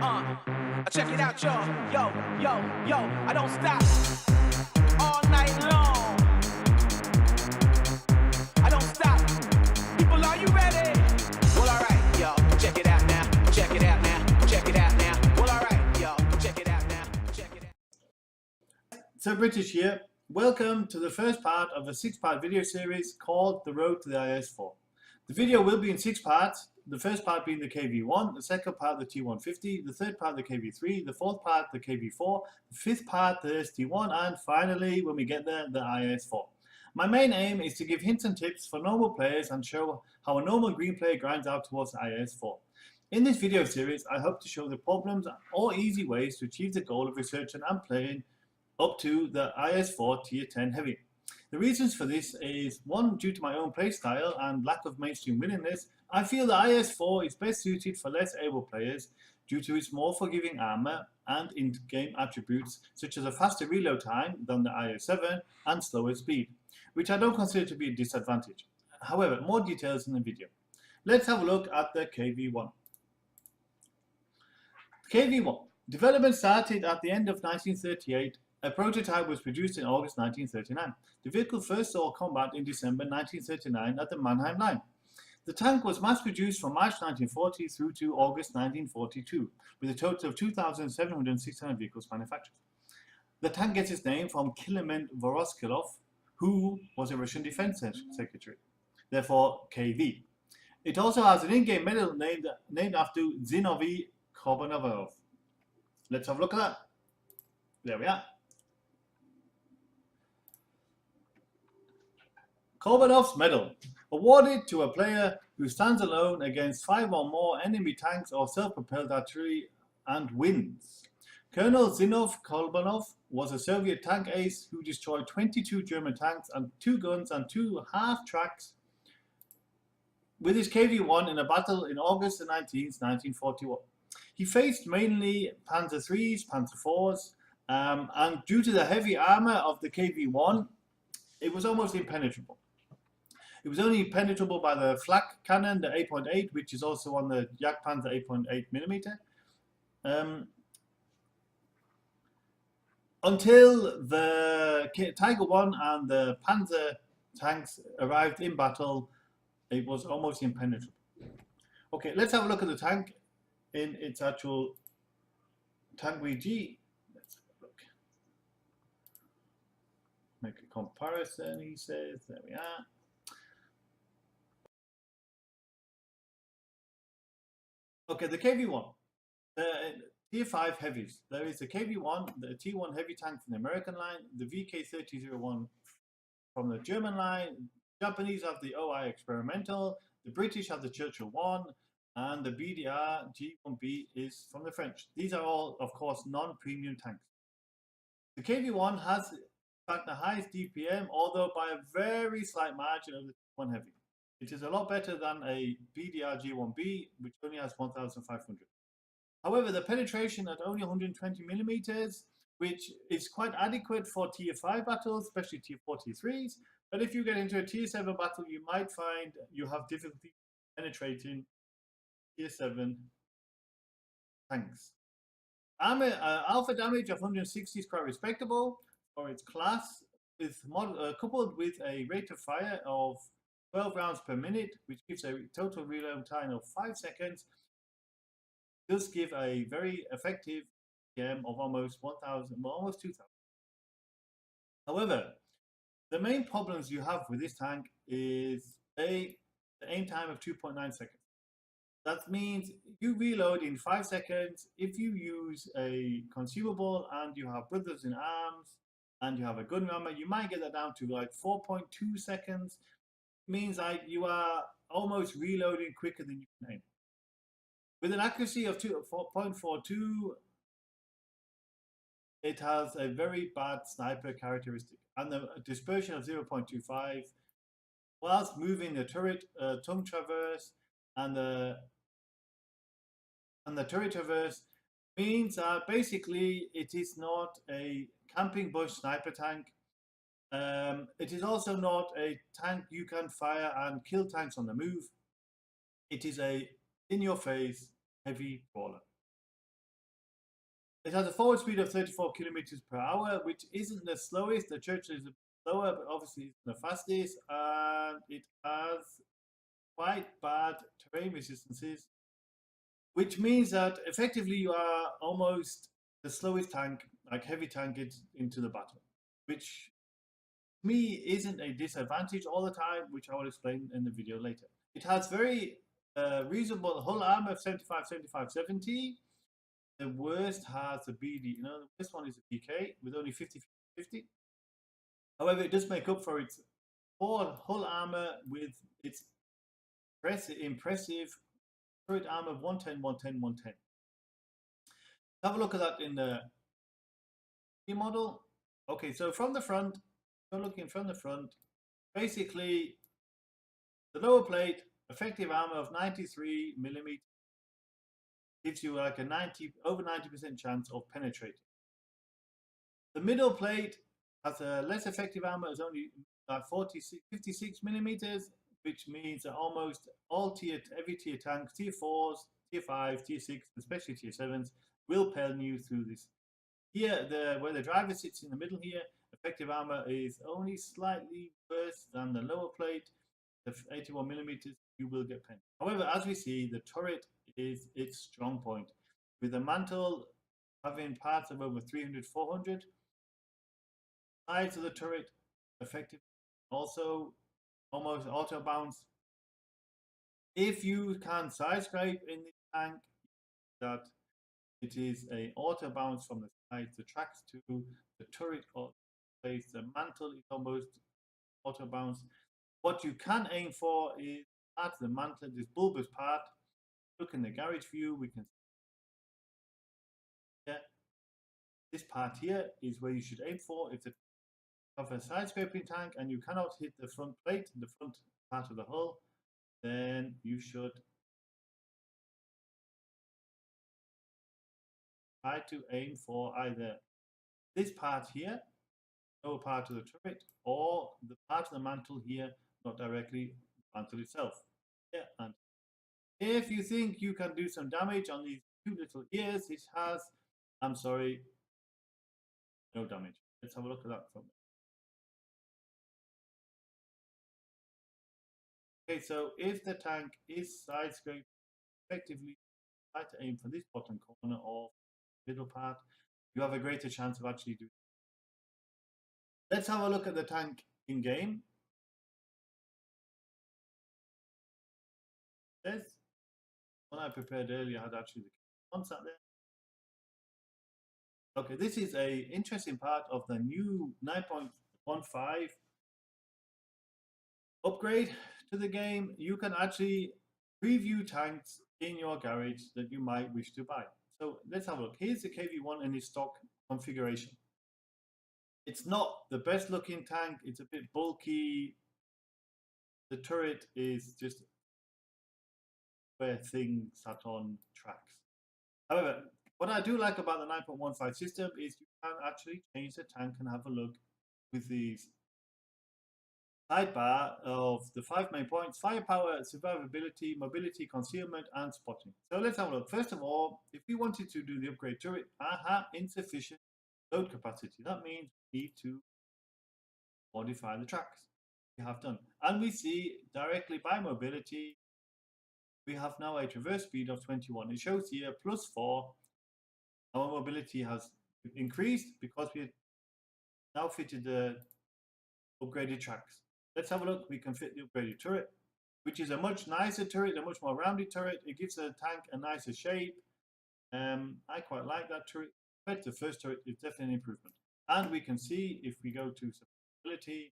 Check it out, y'all. Yo, I don't stop all night long. I don't stop. People, are you ready? Well, alright, y'all. Check it out now. Check it out now. Check it out now. Well, alright, y'all. Check it out now. Check it out. So British here. Welcome to the first part of a 6-part video series called The Road to the IS-4. The video will be in 6 parts, the first part being the KV-1, the second part the T150, the third part the KV-3, the fourth part the KV-4, the fifth part the ST1, and finally, when we get there, the IS-4. My main aim is to give hints and tips for normal players and show how a normal green player grinds out towards the IS-4. In this video series, I hope to show the problems or easy ways to achieve the goal of researching and playing up to the IS-4 Tier 10 Heavy. The reasons for this is, one, due to my own playstyle and lack of mainstream willingness. I feel the IS-4 is best suited for less able players due to its more forgiving armor and in-game attributes such as a faster reload time than the IS-7 and slower speed, which I don't consider to be a disadvantage. However, more details in the video. Let's have a look at the KV-1. KV-1. Development started at the end of 1938. A prototype was produced in August 1939. The vehicle first saw combat in December 1939 at the Mannheim line. The tank was mass-produced from March 1940 through to August 1942, with a total of 2,769 vehicles manufactured. The tank gets its name from Kliment Voroshilov, who was a Russian defense secretary, therefore KV. It also has an in-game medal named after Zinovy Korbanovov. Let's have a look at that. There we are. Korbanov's Medal, awarded to a player who stands alone against 5 or more enemy tanks or self-propelled artillery and wins. Colonel Zinov Korbanov was a Soviet tank ace who destroyed 22 German tanks and 2 guns and 2 half-tracks with his KV-1 in a battle in August 19, 1941. He faced mainly Panzer IIIs, Panzer IVs, and due to the heavy armor of the KV-1, it was almost impenetrable. It was only penetrable by the flak cannon, the 8.8, which is also on the Jagdpanzer 8.8mm. Until the Tiger 1 and the Panzer tanks arrived in battle, it was almost impenetrable. Okay, let's have a look at the tank in its actual tank VG. Let's have a look. Make a comparison, he says. There we are. Okay, the KV-1, the Tier 5 heavies. There is the KV-1, the T1 heavy tank from the American line, the VK3001 from the German line, the Japanese have the OI Experimental, the British have the Churchill 1, and the BDR G1B is from the French. These are all, of course, non-premium tanks. The KV-1 has, in fact, the highest DPM, although by a very slight margin of the T1 heavy. It is a lot better than a BDR G1B, which only has 1,500. However, the penetration at only 120mm, which is quite adequate for Tier 5 battles, especially Tier 4, Tier 3s. But if you get into a Tier 7 battle, you might find you have difficulty penetrating Tier 7 tanks. Alpha damage of 160 is quite respectable for its class, coupled with a rate of fire of 12 rounds per minute, which gives a total reload time of 5 seconds, does give a very effective PM of almost 1,000, well, almost 2,000. However, the main problems you have with this tank is the aim time of 2.9 seconds. That means you reload in 5 seconds. If you use a consumable and you have brothers in arms and you have a gun rammer, you might get that down to like 4.2 seconds. Means like you are almost reloading quicker than you can aim. With an accuracy of 4.42, it has a very bad sniper characteristic and the dispersion of 0.25, whilst moving the turret tongue traverse and the turret traverse means that basically it is not a camping bush sniper tank. It is also not a tank you can fire and kill tanks on the move. It is a in-your-face heavy brawler. It has a forward speed of 34 kilometers per hour, which isn't the slowest. The Churchill is slower, but obviously it's the fastest. And it has quite bad terrain resistances, which means that effectively you are almost the slowest tank, like heavy tank, gets into the battle, which to me isn't a disadvantage all the time, which I will explain in the video later. It has very reasonable hull armor of 75, 75, 70. The worst has a BD, the worst one is a PK with only 50, 50. However, it does make up for its poor hull armor with its impressive turret armor of 110, 110, 110. Have a look at that in the model. Okay, so from the front, so looking from the front, basically the lower plate, effective armor of 93 millimeters, gives you like a over 90% chance of penetrating. The middle plate has a less effective armor, is only 56 millimeters, which means that almost all every tier tanks, tier 4s, tier 5, tier 6, especially tier 7s, will pen you through this. Here, where the driver sits in the middle here, effective armor is only slightly worse than the lower plate, the 81 millimeters, you will get pen. However, as we see, the turret is its strong point, with the mantle having parts of over 300, 400. Sides of the turret, effective, also almost auto bounce. If you can side scrape in the tank, that it is a auto bounce from the sides, the tracks to the turret or place. The mantle is almost auto bounce. What you can aim for is at the mantle, this bulbous part. Look in the garage view, we can see this part here is where you should aim for. If you have a side scraping tank and you cannot hit the front plate, the front part of the hull, then you should try to aim for either this part here, lower part of the turret, or the part of the mantle here, not directly the mantle itself. Yeah, and if you think you can do some damage on these two little ears, it has, I'm sorry, no damage. Let's have a look at that from. Okay, so if the tank is side scraped, effectively try to aim for this bottom corner or middle part, you have a greater chance of actually doing. Let's have a look at the tank in game. This one I prepared earlier had actually the KV-1 sat there. Okay, this is a interesting part of the new 9.15 upgrade to the game. You can actually preview tanks in your garage that you might wish to buy. So let's have a look. Here's the KV-1 in its stock configuration. It's not the best looking tank. It's a bit bulky. The turret is just where things sat on tracks. However, what I do like about the 9.15 system is you can actually change the tank and have a look with these sidebar of the 5 main points: firepower, survivability, mobility, concealment, and spotting. So let's have a look. First of all, if we wanted to do the upgrade turret, insufficient load capacity. That means we need to modify the tracks. We have done. And we see directly by mobility, we have now a traverse speed of 21. It shows here +4. Our mobility has increased because we now fitted the upgraded tracks. Let's have a look. We can fit the upgraded turret, which is a much nicer turret, a much more rounded turret. It gives the tank a nicer shape. I quite like that turret. Compared to the first turret, it's definitely an improvement. And we can see if we go to survivability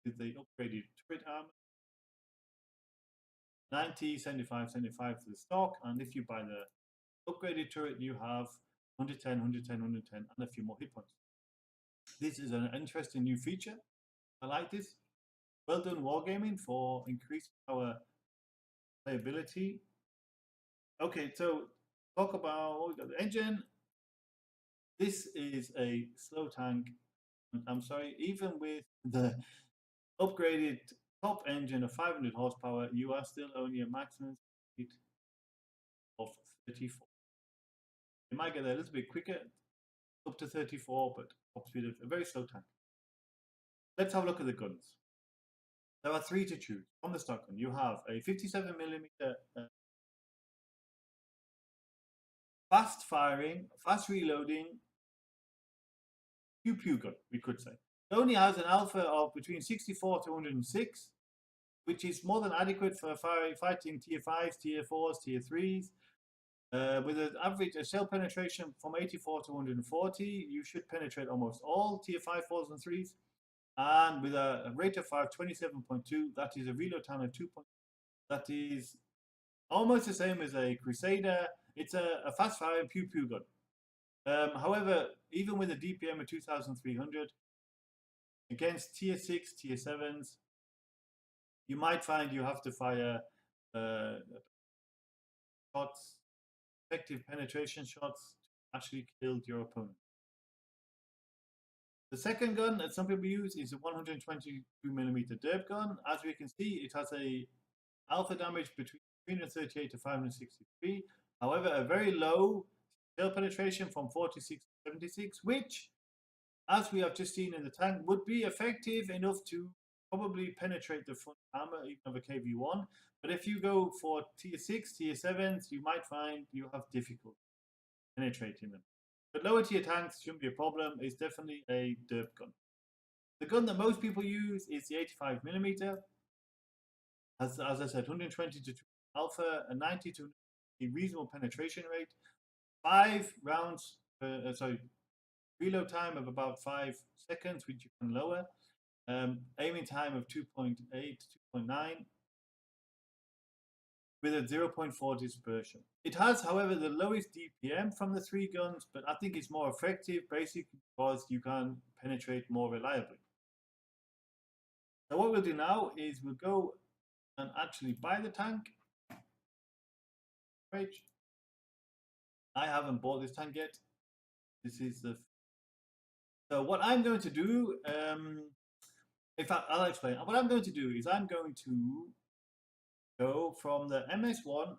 with the upgraded turret armor, 90, 75, 75 for the stock. And if you buy the upgraded turret, you have 110, 110, 110, and a few more hit points. This is an interesting new feature. I like this. Well done, Wargaming, for increasing our playability. Okay, so talk about we got the engine. This is a slow tank. I'm sorry, even with the upgraded top engine of 500 horsepower, you are still only a maximum speed of 34. You might get a little bit quicker. up to 34, but top speed is a very slow tank. Let's have a look at the guns. There are 3 to choose from the stock gun. You have a 57mm fast firing, fast reloading pew pew gun, we could say. It only has an alpha of between 64 to 106, which is more than adequate for fighting tier 5s, tier 4s, tier 3s. With an average shell penetration from 84 to 140, you should penetrate almost all tier 5, 4s, and 3s. And with a rate of fire 27.2, that is a reload time of 2. That is almost the same as a Crusader. It's a fast firing pew pew gun. However, even with a DPM of 2,300, against tier 6, tier 7s, you might find you have to fire shots, effective penetration shots to actually kill your opponent. The second gun that some people use is a 122mm derp gun. As we can see, it has a alpha damage between 338 to 563. However, a very low shell penetration from 46 to 76, which, as we have just seen in the tank, would be effective enough to probably penetrate the front armor even of a KV-1. But if you go for tier 6, tier 7s, you might find you have difficulty penetrating them. But lower tier tanks shouldn't be a problem. It's definitely a derp gun. The gun that most people use is the 85mm. As I said, 120 to 2 alpha, a 90 to a reasonable penetration rate, 5 rounds, reload time of about 5 seconds, which you can lower, aiming time of 2.8 to 2.9, with a 0.4 dispersion. It has, however, the lowest DPM from the 3 guns, but I think it's more effective basically because you can penetrate more reliably. So what we'll do now is we'll go and actually buy the tank. Page. I haven't bought this tank yet. This is the. So what I'm going to do, in fact, I'll explain. What I'm going to do is I'm going to go from the MS1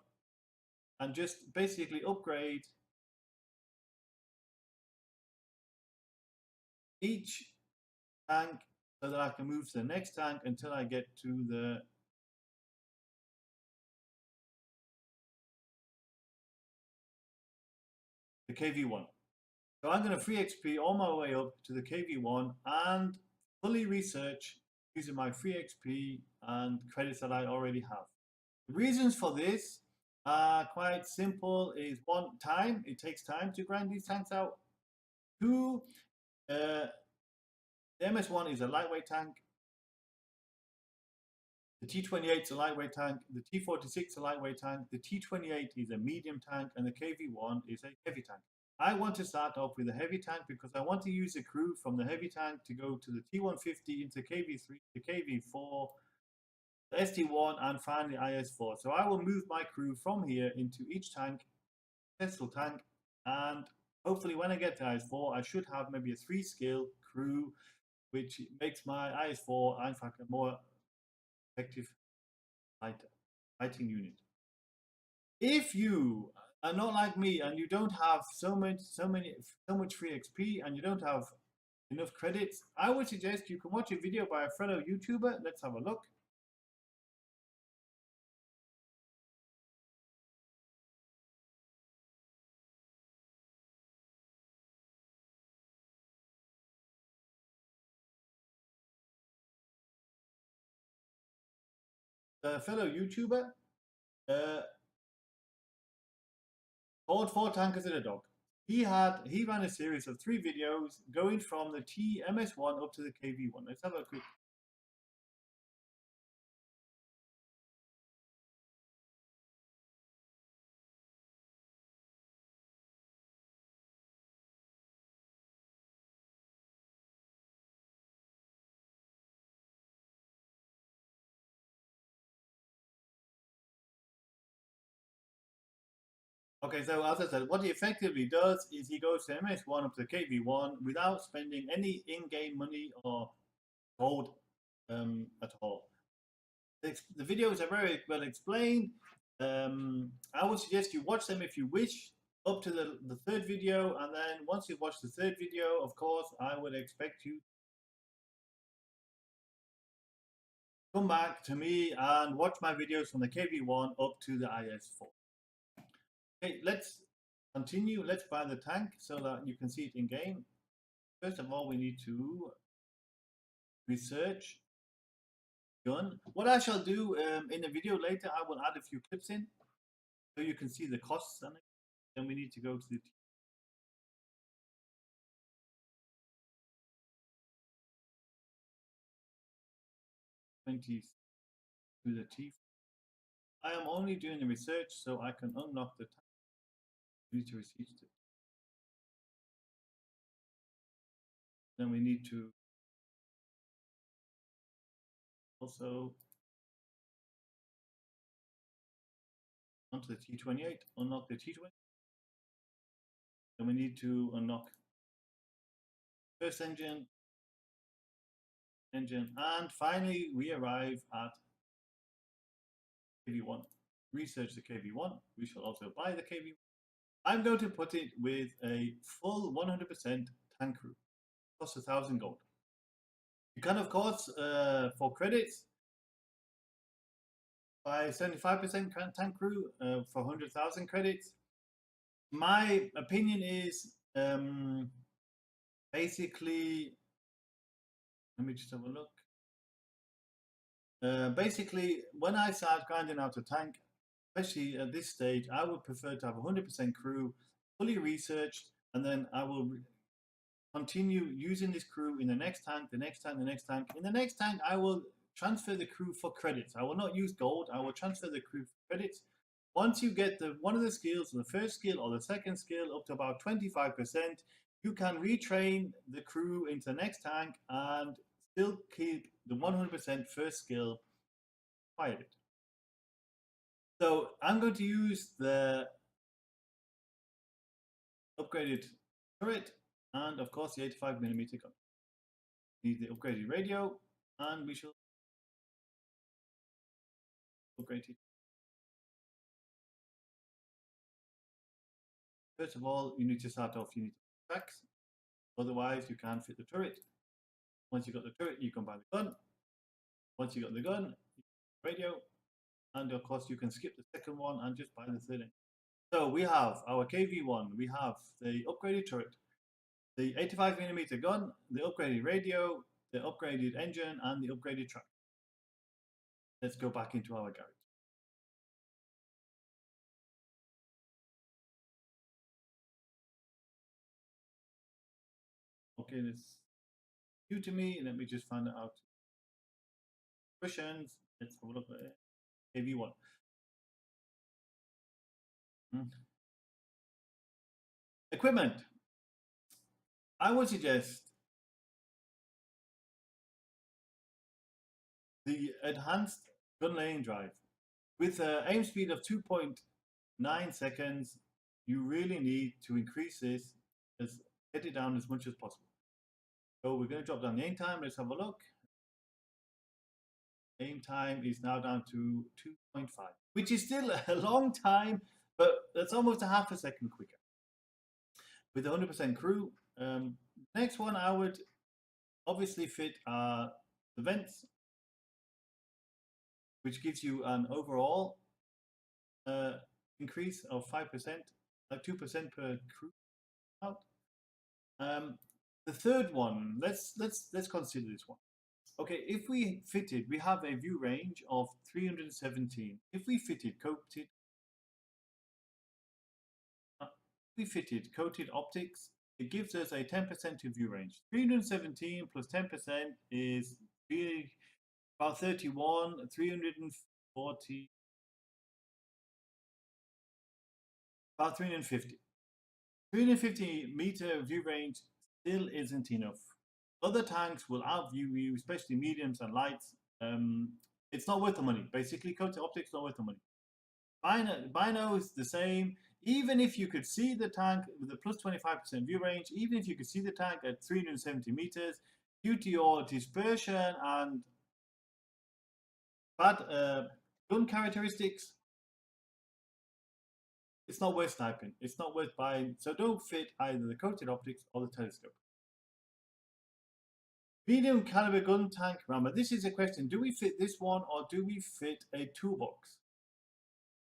and just basically upgrade each tank so that I can move to the next tank until I get to the KV-1. So I'm going to free XP all my way up to the KV-1 and fully research using my free XP and credits that I already have. The reasons for this are quite simple. Is 1, time. It takes time to grind these tanks out. 2, the MS1 is a lightweight tank. The T28 is a lightweight tank. The T46 is a lightweight tank. The T28 is a medium tank, and the KV-1 is a heavy tank. I want to start off with a heavy tank because I want to use the crew from the heavy tank to go to the T150 into KV3, the KV4, the ST1, and finally IS-4. So I will move my crew from here into each tank, successful tank, and hopefully when I get to IS-4, I should have maybe a 3-skill crew, which makes my IS-4, in fact, a more effective fighting unit. If you are not like me and you don't have so much free XP and you don't have enough credits, I would suggest you can watch a video by a fellow YouTuber. Let's have a look. A fellow YouTuber called 4 Tankers and a Dog. He ran a series of 3 videos going from the TMS1 up to the KV-1. Let's have a quick. Okay, so as I said, what he effectively does is he goes to MS1 up to KV1 without spending any in-game money or gold at all. The videos are very well explained. I would suggest you watch them if you wish. up to the third video, and then once you've watched the third video, of course, I would expect you to come back to me and watch my videos from the KV-1 up to the IS-4. Okay, let's continue. Let's buy the tank so that you can see it in game. First of all, we need to research gun. What I shall do in a video later, I will add a few clips in so you can see the costs. And then we need to go to the 20 to the T. I am only doing the research so I can unlock the tank. We need to research it. Then we need to also onto the T28, unlock the T20. Then we need to unlock first engine, and finally we arrive at KV-1. Research the KV-1. We shall also buy the KV-1. I'm going to put it with a full 100% tank crew. Costs 1,000 gold. You can, of course, for credits, buy 75% tank crew for 100,000 credits. My opinion is basically, let me just have a look. Basically, when I start grinding out a tank, especially at this stage, I would prefer to have 100% crew, fully researched, and then I will continue using this crew in the next tank, the next tank, the next tank. In the next tank, I will transfer the crew for credits. I will not use gold. I will transfer the crew for credits. Once you get one of the skills, the first skill or the second skill, up to about 25%, you can retrain the crew into the next tank and still keep the 100% first skill fired. So I'm going to use the upgraded turret and of course the 85mm gun. Need the upgraded radio, and we shall upgrade it. First of all, you need to start off, you need tracks, otherwise you can't fit the turret. Once you got the turret, you can buy the gun. Once you got the gun, radio, and of course you can skip the second one and just buy the third one. So we have our KV-1, we have the upgraded turret, the 85mm gun, the upgraded radio, the upgraded engine, and the upgraded track. Let's go back into our garage. Okay, that's new to me. Let me just find it out. Questions. Let's have a look at it. KV-1. Equipment. I would suggest the enhanced gun laying drive with an aim speed of 2.9 seconds. You really need to increase this, get it down as much as possible. So we're going to drop down the aim time. Let's have a look. Aim time is now down to 2.5, which is still a long time, but that's almost a half a second quicker. With 100% crew, next one I would obviously fit the vents, which gives you an overall increase of 5%, 2% per crew out. The third one, let's consider this one. Okay, if we fitted, we have a view range of 317. If we fitted coated optics, it gives us a 10% to view range. 317 plus 10% is really about 31, 340, about 350. 350 meter view range still isn't enough. Other tanks will outview you, especially mediums and lights. It's not worth the money. Basically, coated optics not worth the money. Bino is the same. Even if you could see the tank with a plus 25% view range, even if you could see the tank at 370 meters, due to your dispersion and bad gun characteristics, it's not worth sniping. It's not worth buying. So don't fit either the coated optics or the telescope. Medium caliber gun tank rammer. This is a question. Do we fit this one or do we fit a toolbox?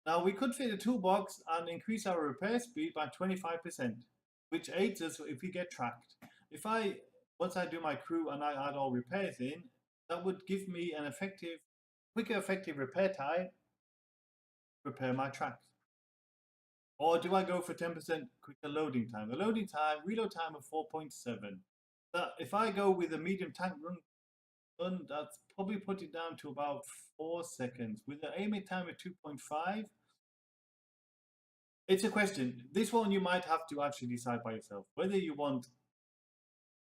Now we could fit a toolbox and increase our repair speed by 25%, which aids us if we get tracked. Once I do my crew and I add all repairs in, that would give me an quicker effective repair time, repair my tracks. Or do I go for 10% quicker loading time? The loading time, reload time of 4.7. If I go with a medium tank run, that's probably put it down to about 4 seconds. With the aiming time of 2.5, it's a question. This one you might have to actually decide by yourself whether you want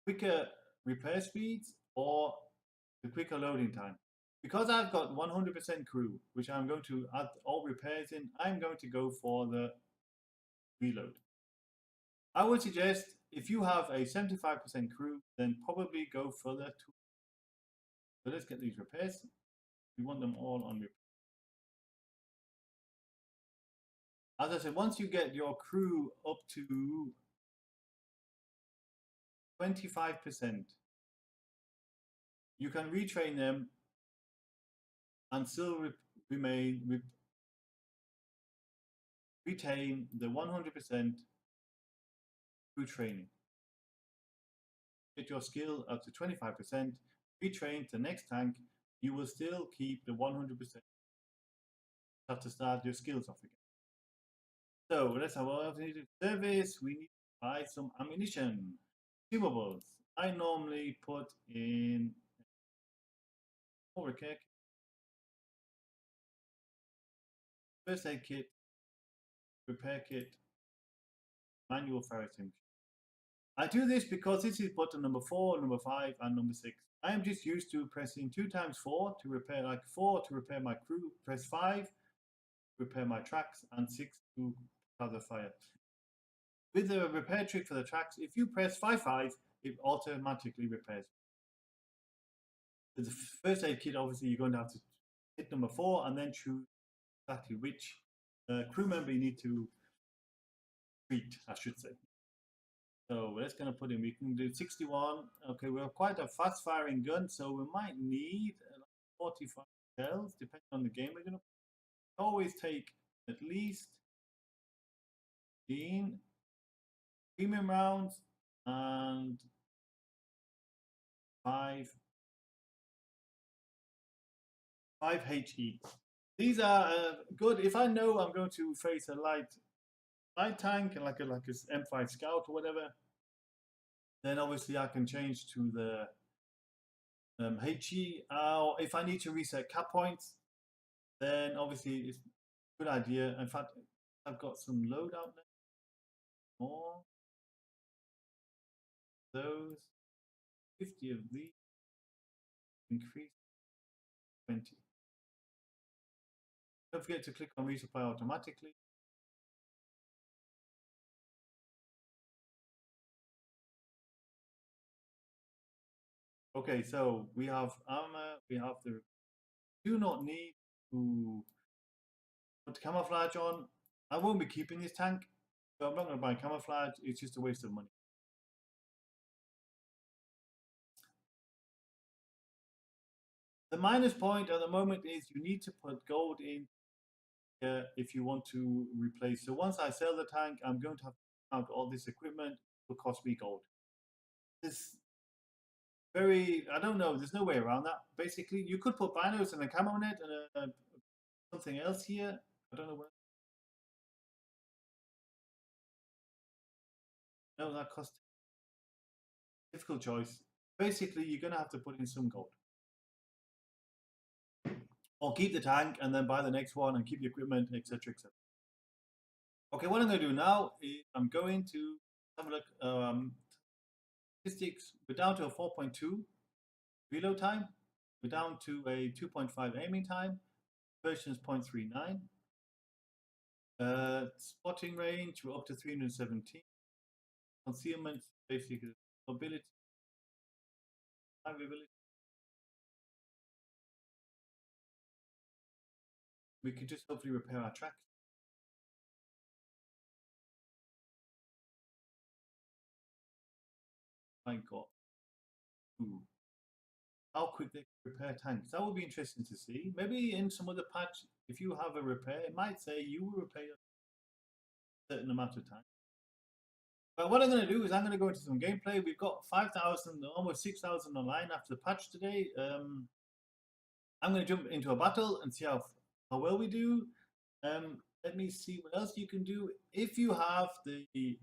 quicker repair speeds or the quicker loading time. Because I've got 100% crew, which I'm going to add all repairs in, I'm going to go for the reload. I would suggest if you have a 75% crew, then probably go for the two. So let's get these repairs. We want them all on repair. As I said, once you get your crew up to 25%, you can retrain them and still retain the 100% crew training. Get your skill up to 25%, retrain to the next tank, you will still keep the 100%. Have to start your skills off again. So let's have what we need to service. We need to buy some ammunition, consumables. I normally put in overkick, first aid kit, repair kit, manual fire extinguisher. I do this because this is button number 4, number 5, and number 6. I am just used to pressing 2 times 4 to repair, like 4 to repair my crew, press 5 repair my tracks, and 6 to start the fire. With the repair trick for the tracks, if you press 5-5, it automatically repairs. With the first aid kit, obviously, you're going to have to hit number 4 and then choose exactly which crew member you need to treat, I should say. So let's gonna put in, we can do 61. Okay, we're quite a fast firing gun, so we might need 45 shells, depending on the game we're gonna always take at least 15 premium rounds and 5 HE. These are good if I know I'm going to face a light tank like a M5 Scout or whatever. Then obviously I can change to the HE. If I need to reset cap points, then obviously it's a good idea. In fact, I've got some loadout now. More those 50 of these, increase 20. Don't forget to click on resupply automatically. Okay, so we have armor, we have the do not need to put camouflage on. I won't be keeping this tank, so I'm not going to buy camouflage, it's just a waste of money. The minus point at the moment is you need to put gold in if you want to replace. So once I sell the tank, I'm going to have to count all this equipment. It will cost me gold. This I don't know, there's no way around that. Basically, you could put binos and a camo net and something else here. I don't know where. No, that costs. Difficult choice. Basically, you're going to have to put in some gold. Or keep the tank and then buy the next one and keep the equipment, etc. etc. Okay, what I'm going to do now is I'm going to have a look. Statistics, we're down to a 4.2 reload time. We're down to a 2.5 aiming time. Version is 0.39. Spotting range, we're up to 317. Concealment, basically mobility, survivability. We can just hopefully repair our tracks. I got how quick they can repair tanks. That would be interesting to see. Maybe in some other patch, if you have a repair, it might say you will repair a certain amount of time. But what I'm going to do is I'm going to go into some gameplay. We've got 5,000, almost 6,000 online after the patch today. I'm going to jump into a battle and see how well we do. Let me see what else you can do. If you have the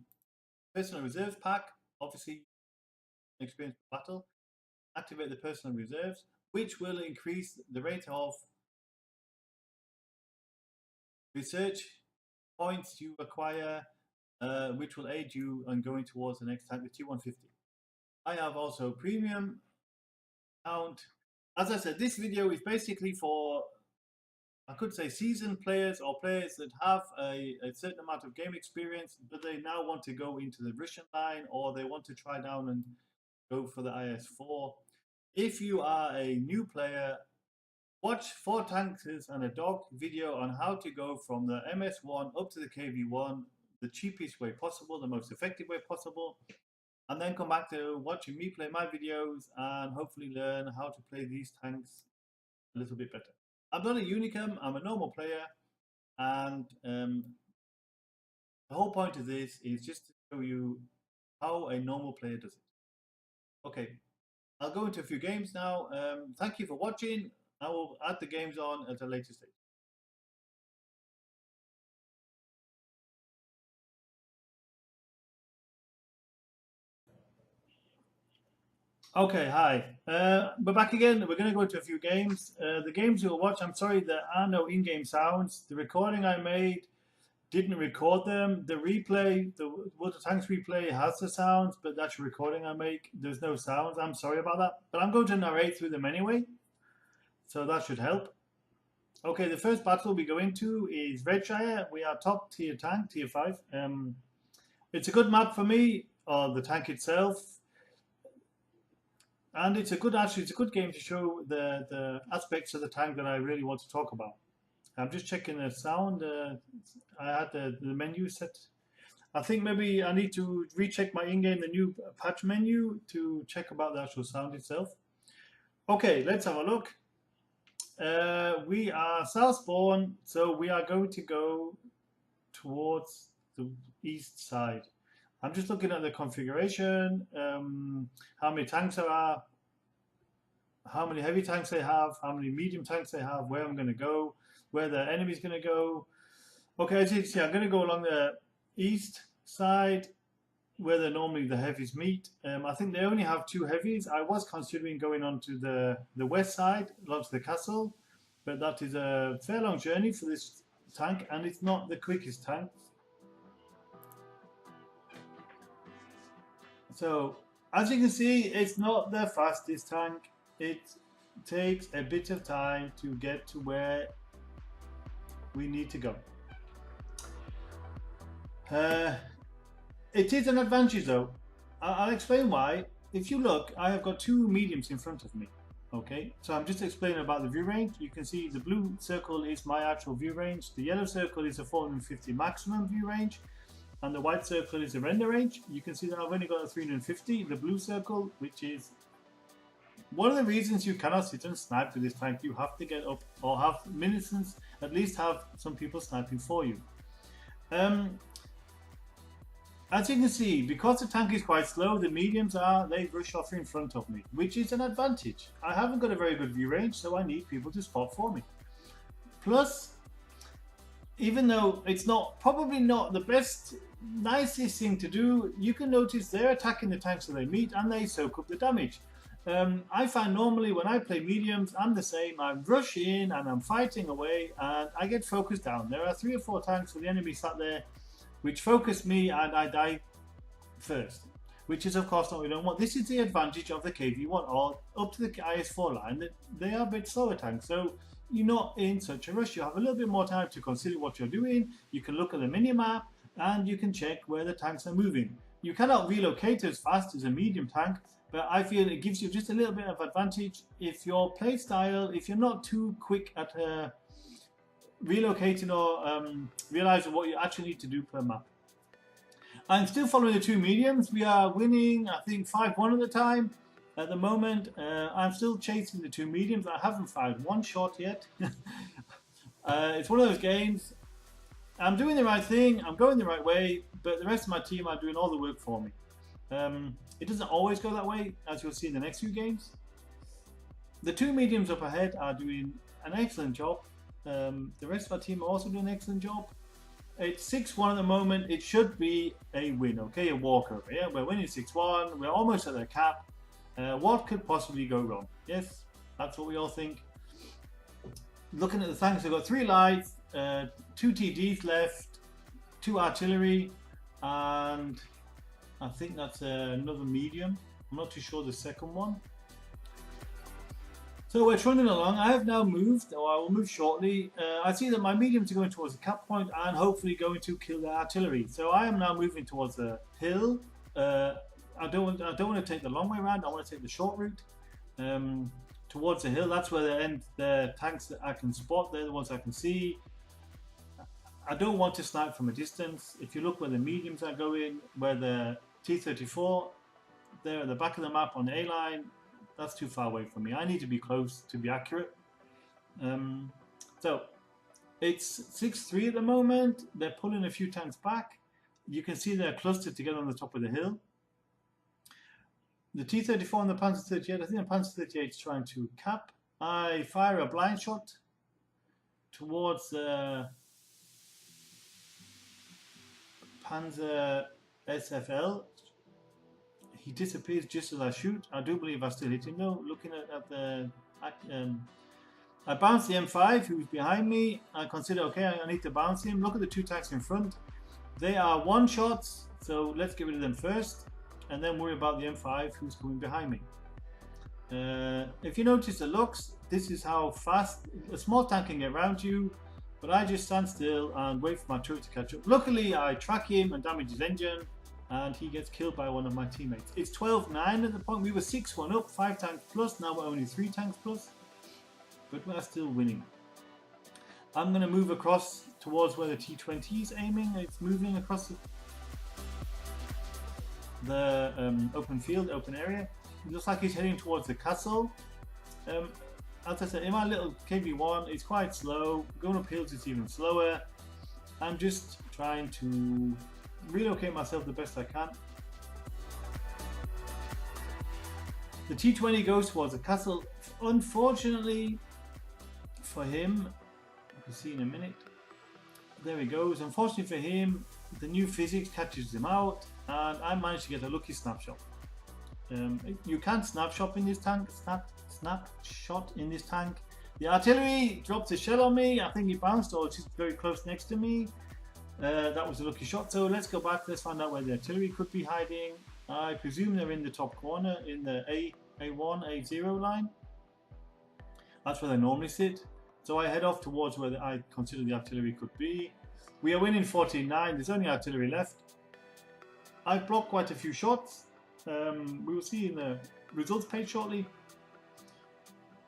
personal reserves pack, obviously experience battle, activate the personal reserves, which will increase the rate of research points you acquire, which will aid you on going towards the next tank, the T150. I have also premium account. As I said, this video is basically for, I could say, seasoned players or players that have a certain amount of game experience, but they now want to go into the Russian line, or they want to try down and go for the IS-4. If you are a new player, watch 4 Tankers and a Dog video on how to go from the MS1 up to the KV-1 the cheapest way possible, the most effective way possible, and then come back to watching me play my videos and hopefully learn how to play these tanks a little bit better. I'm not a unicum, I'm a normal player, and the whole point of this is just to show you how a normal player does it. Okay, I'll go into a few games now. Thank you for watching. I will add the games on at a later stage. Okay, hi. We're back again. We're going to go into a few games. The games you'll watch, I'm sorry, there are no in-game sounds. The recording I made didn't record them. The replay, the World of Tanks replay has the sounds, but that's a recording I make. There's no sounds. I'm sorry about that. But I'm going to narrate through them anyway, so that should help. Okay, the first battle we go into is Redshire. We are top tier tank, tier 5. It's a good map for me, or the tank itself. And it's a good game to show the aspects of the tank that I really want to talk about. I'm just checking the sound. I had the menu set. I think maybe I need to recheck my in-game, the new patch menu, to check about the actual sound itself. Okay, let's have a look. We are Southbourne, so we are going to go towards the east side. I'm just looking at the configuration, how many tanks there are, how many heavy tanks they have, how many medium tanks they have, where I'm going to go, where the enemy's going to go. Okay, as you can see, I'm going to go along the east side, where normally the heavies meet. I think they only have 2 heavies. I was considering going on to the west side, along to the castle, but that is a fair long journey for this tank, and it's not the quickest tank. So, as you can see, it's not the fastest tank. It takes a bit of time to get to where we need to go. It is an advantage though. I'll explain why. If you look, I have got 2 mediums in front of me. Okay, so I'm just explaining about the view range. You can see the blue circle is my actual view range. The yellow circle is a 450 maximum view range. And the white circle is the render range. You can see that I've only got a 350, the blue circle, which is one of the reasons you cannot sit and snipe with this tank. You have to get up or have militants, at least have some people sniping for you. As you can see, because the tank is quite slow, the mediums they rush off in front of me, which is an advantage. I haven't got a very good view range, so I need people to spot for me. Plus, even though it's probably not the nicest thing to do, you can notice they're attacking the tanks that they meet and they soak up the damage. I find normally when I play mediums, I'm the same. I rush in and I'm fighting away and I get focused down. There are 3 or 4 tanks with the enemy sat there which focus me and I die first, which is of course not what we don't want. This is the advantage of the KV-1 or up to the IS-4 line, that they are a bit slower tanks. So you're not in such a rush. You have a little bit more time to consider what you're doing. You can look at the mini-map and you can check where the tanks are moving. You cannot relocate as fast as a medium tank, but I feel it gives you just a little bit of advantage if your play style, if you're not too quick at relocating or realizing what you actually need to do per map. I'm still following the two mediums. We are winning, I think, 5-1 at the time. At the moment, I'm still chasing the two mediums. I haven't fired one shot yet. It's one of those games. I'm doing the right thing. I'm going the right way, but the rest of my team are doing all the work for me. It doesn't always go that way, as you'll see in the next few games. The two mediums up ahead are doing an excellent job. The rest of our team are also doing an excellent job. It's 6-1 at the moment. It should be a win, okay? A walkover. Yeah, we're winning 6-1. We're almost at the cap. What could possibly go wrong? Yes, that's what we all think. Looking at the tanks, I've got 3 lights, 2 TDs left, 2 artillery, and I think that's another medium. I'm not too sure the second one. So we're trundling along. I have now moved, or I will move shortly. I see that my mediums are going towards the cap point and hopefully going to kill the artillery. So I am now moving towards the hill. I don't want to take the long way around. I want to take the short route towards the hill. That's where the tanks that I can spot. They're the ones I can see. I don't want to snipe from a distance. If you look where the mediums are going, where the T-34, they're at the back of the map on the A line. That's too far away from me. I need to be close to be accurate. So it's 6-3 at the moment. They're pulling a few tanks back. You can see they're clustered together on the top of the hill. The T-34 and the Panzer 38, I think the Panzer 38 is trying to cap. I fire a blind shot towards the Panzer SFL. He disappears just as I shoot. I do believe I still hit him though. Looking at the... I bounce the M5 who's behind me. I consider, okay, I need to bounce him. Look at the 2 tanks in front. They are one shots, so let's get rid of them first. And then worry about the M5 who's coming behind me. If you notice the looks, this is how fast a small tank can get around you. But I just stand still and wait for my turret to catch up. Luckily, I track him and damage his engine. And he gets killed by one of my teammates. It's 12-9 at the point. We were 6-1 up, 5 tanks plus. Now we're only 3 tanks plus. But we're still winning. I'm going to move across towards where the T-20 is aiming. It's moving across the open field, open area. It looks like he's heading towards the castle. As I said, in my little KV-1, it's quite slow. Going up hills is even slower. I'm just trying to relocate myself the best I can. The T-20 goes towards the castle. Unfortunately for him, we'll see in a minute. There he goes. Unfortunately for him, the new physics catches him out, and I managed to get a lucky snapshot. You can't snapshot in this tank. Snapshot in this tank. The artillery drops a shell on me. I think he bounced, or it's just very close next to me. That was a lucky shot. So let's go back. Let's find out where the artillery could be hiding. I presume they're in the top corner in the A1, A0 line. That's where they normally sit. So I head off towards where I consider the artillery could be. We are winning 14-9. There's only artillery left. I've blocked quite a few shots. We will see in the results page shortly.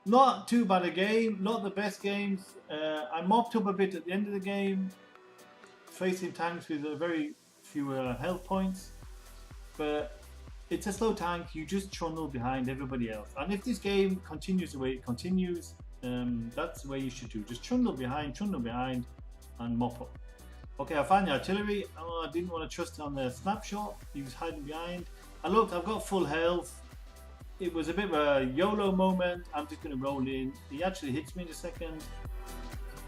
Not too bad a game. Not the best games. I mopped up a bit at the end of the game, facing tanks with a very few health points, but it's a slow tank. You just trundle behind everybody else, and if this game continues the way it continues, that's the way you should do. Just trundle behind, and mop up. Okay, I found the artillery. Oh, I didn't want to trust on the snapshot. He was hiding behind. I looked, I've got full health. It was a bit of a YOLO moment. I'm just going to roll in. He actually hits me in a second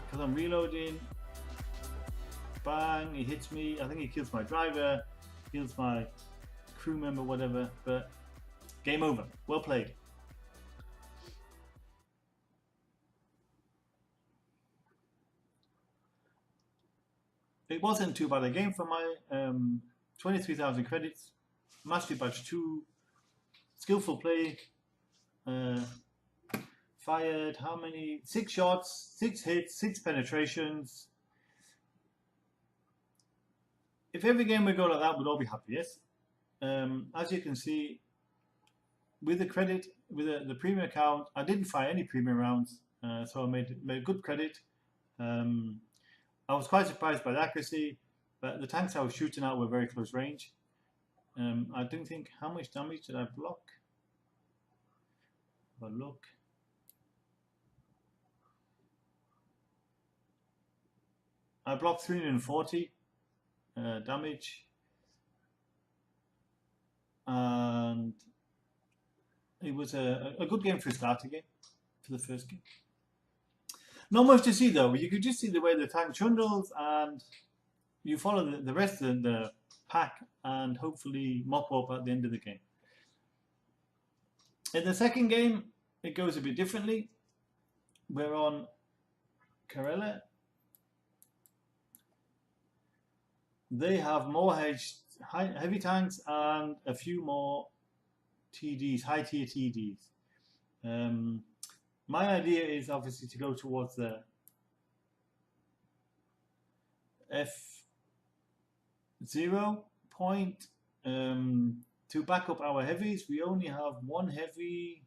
because I'm reloading. Bang, he hits me. I think he kills my driver, kills my crew member, whatever, but game over. Well played. It wasn't too bad a game for my 23,000 credits. Mastery badge 2. Skillful play. Fired how many? 6 shots, 6 hits, 6 penetrations. If every game would go like that, we'd all be happy, yes? As you can see, with the credit, with the premium account, I didn't fire any premium rounds, so I made good credit. I was quite surprised by the accuracy. But the tanks I was shooting at were very close range. I don't think, how much damage did I block? Have a look. I blocked 340 damage, and it was a good game for a starter game, for the first game. Not much to see though. You could just see the way the tank trundles, and you follow the rest of the pack and hopefully mop up at the end of the game. In the second game, it goes a bit differently. We're on Karela. They have more heavy tanks and a few more TDs, high tier TDs. My idea is obviously to go towards the F0 point to back up our heavies. We only have one heavy,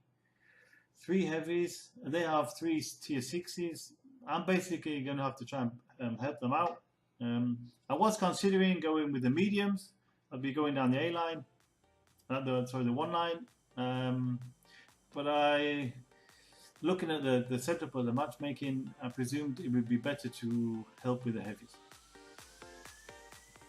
3 heavies. They have 3 tier 6s. I'm basically going to have to try and help them out. I was considering going with the mediums. I'll be going down the A line, the 1 line. But looking at the setup of the matchmaking, I presumed it would be better to help with the heavies.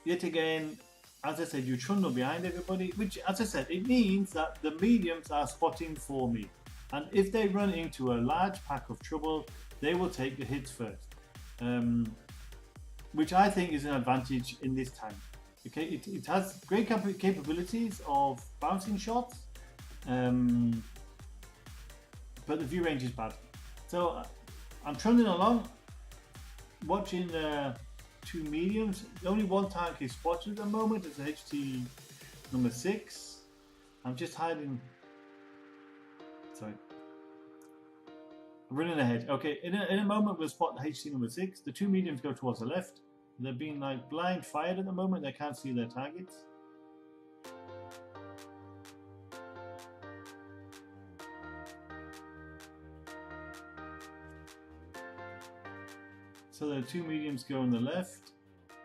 Yet again, as I said, you trundle behind everybody, which, as I said, it means that the mediums are spotting for me. And if they run into a large pack of trouble, they will take the hits first. Which I think is an advantage in this tank. Okay, it has great capabilities of bouncing shots, but the view range is bad. So I'm trundling along, watching 2 mediums. Only one tank is spotted at the moment. It's a HT number 6. I'm just hiding. Sorry. Running ahead. Okay, in a moment we'll spot the HT number 6. The 2 mediums go towards the left. They're being like blind fired at the moment. They can't see their targets. So the 2 mediums go on the left.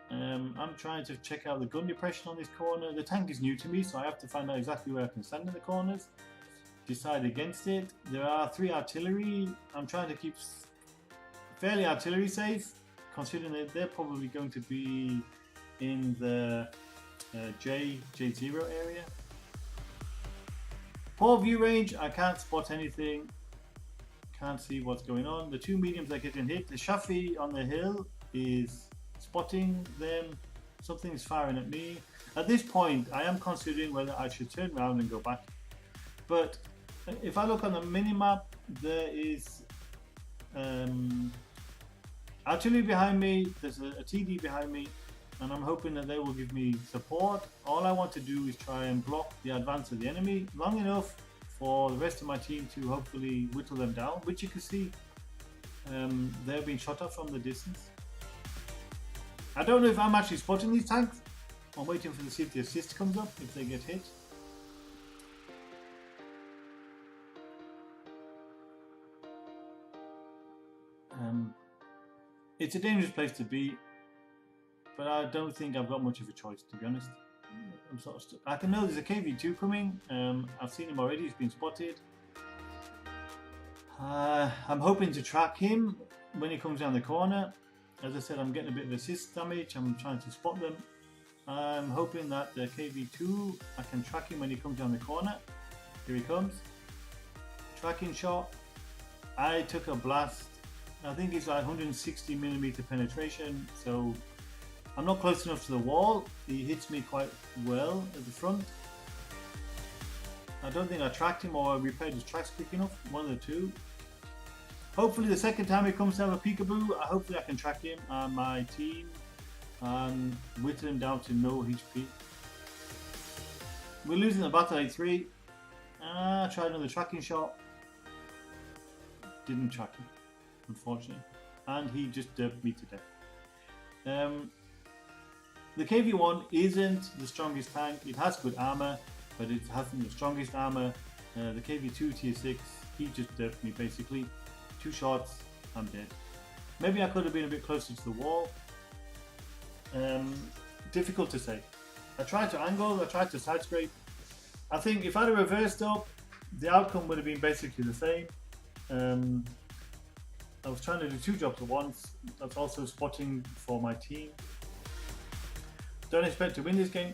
I'm trying to check out the gun depression on this corner. The tank is new to me, so I have to find out exactly where I can stand in the corners. Decide against it. There are 3 artillery. I'm trying to keep fairly artillery safe, considering that they're probably going to be in the J0 area. Poor view range. I can't spot anything. Can't see what's going on. The 2 mediums are getting hit. The Shafi on the hill is spotting them. Something's firing at me. At this point, I am considering whether I should turn around and go back. But if I look on the minimap, there is artillery behind me. There's a TD behind me, and I'm hoping that they will give me support. All I want to do is try and block the advance of the enemy long enough for the rest of my team to hopefully whittle them down, which you can see they're being shot at from the distance. I don't know if I'm actually spotting these tanks. I'm waiting for to see if the assist comes up, if they get hit. It's a dangerous place to be, but I don't think I've got much of a choice, to be honest. I'm sort of I can know there's a KV-2 coming. I've seen him already. He's been spotted. I'm hoping to track him when he comes down the corner. As I said, I'm getting a bit of assist damage. I'm trying to spot them. I'm hoping that the KV-2, I can track him when he comes down the corner. Here he comes. Tracking shot. I took a blast. I think it's like 160mm penetration, so I'm not close enough to the wall. He hits me quite well at the front. I don't think I tracked him or repaired his tracks quick enough, one of the two. Hopefully the second time he comes to have a peekaboo, hopefully I can track him and my team and whittle him down to no HP. We're losing the battle 8-3. Tried another tracking shot. Didn't track him, unfortunately. And he just derped me to death. The KV-1 isn't the strongest tank. It has good armor, but it hasn't the strongest armor. The KV-2 tier 6, he just derped me basically. 2 shots, I'm dead. Maybe I could have been a bit closer to the wall. difficult to say. I tried to angle, I tried to side scrape. I think if I'd have reversed up, the outcome would have been basically the same. I was trying to do 2 jobs at once. That's also spotting for my team. Don't expect to win this game.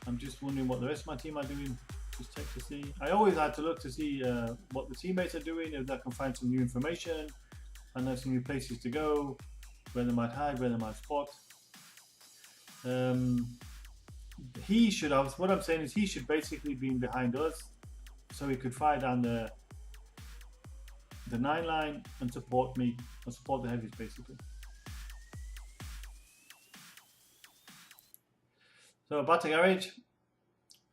I'm just wondering what the rest of my team are doing. Just check to see. I always had to look to see what the teammates are doing, if I can find some new information, and there's some new places to go, where they might hide, where they might spot. He should have, what I'm saying is he should basically be behind us, so he could fire down the 9 line and support me, and support the heavies basically. So back to garage.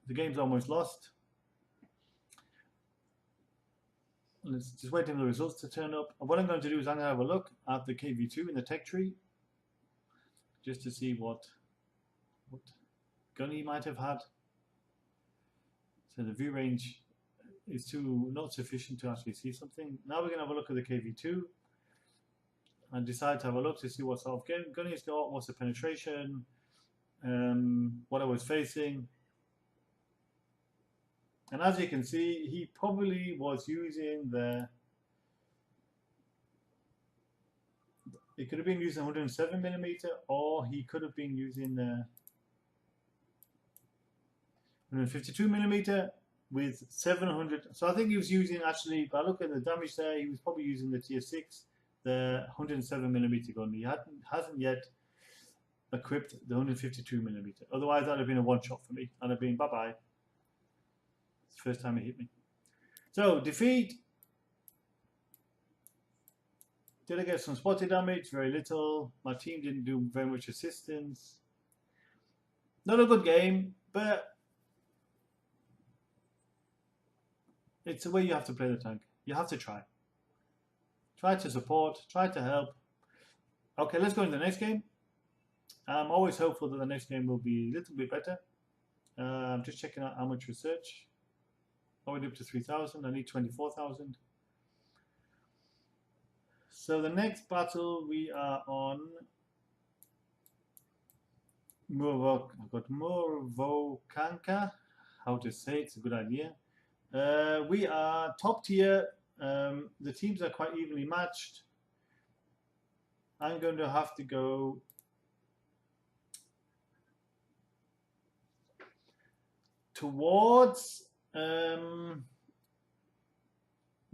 The game's almost lost. Let's just wait for the results to turn up. And what I'm going to do is I'm going to have a look at the KV-2 in the tech tree, just to see what gun he might have had. So the view range is not sufficient to actually see something. Now we're going to have a look at the KV-2 and decide to have a look to see what sort of gun he's got, what's the penetration, what I was facing. And as you can see, he probably was using he could have been using 107mm, or he could have been using 152mm with 700. So I think he was using, actually, by looking at the damage there, he was probably using the tier 6, the 107mm gun. He hasn't yet equipped the 152mm. Otherwise, that'd have been a one shot for me. I'd have been bye bye. It's the first time he hit me. So defeat. Did I get some spotted damage? Very little. My team didn't do very much assistance. Not a good game, but it's the way you have to play the tank. You have to try. Try to support, try to help. Okay, let's go into the next game. I'm always hopeful that the next game will be a little bit better. I'm just checking out how much research. Already up to 3,000. I need 24,000. So the next battle we are on. I've got Morovokanka. How to say it's a good idea. We are top tier. The teams are quite evenly matched. I'm going to have to go towards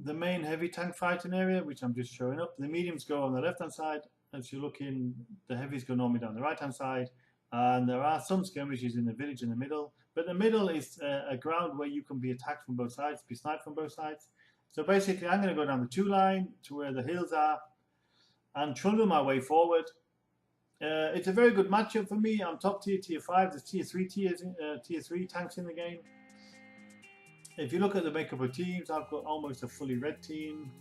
the main heavy tank fighting area, which I'm just showing up. The mediums go on the left hand side. As you look in, the heavies go normally down the right hand side. And there are some skirmishes in the village in the middle. But the middle is a ground where you can be attacked from both sides, be sniped from both sides. So basically, I'm going to go down the 2 line to where the hills are and trundle my way forward. It's a very good matchup for me. I'm top tier, tier 5. There's tier 3 tanks in the game. If you look at the makeup of teams, I've got almost a fully red team.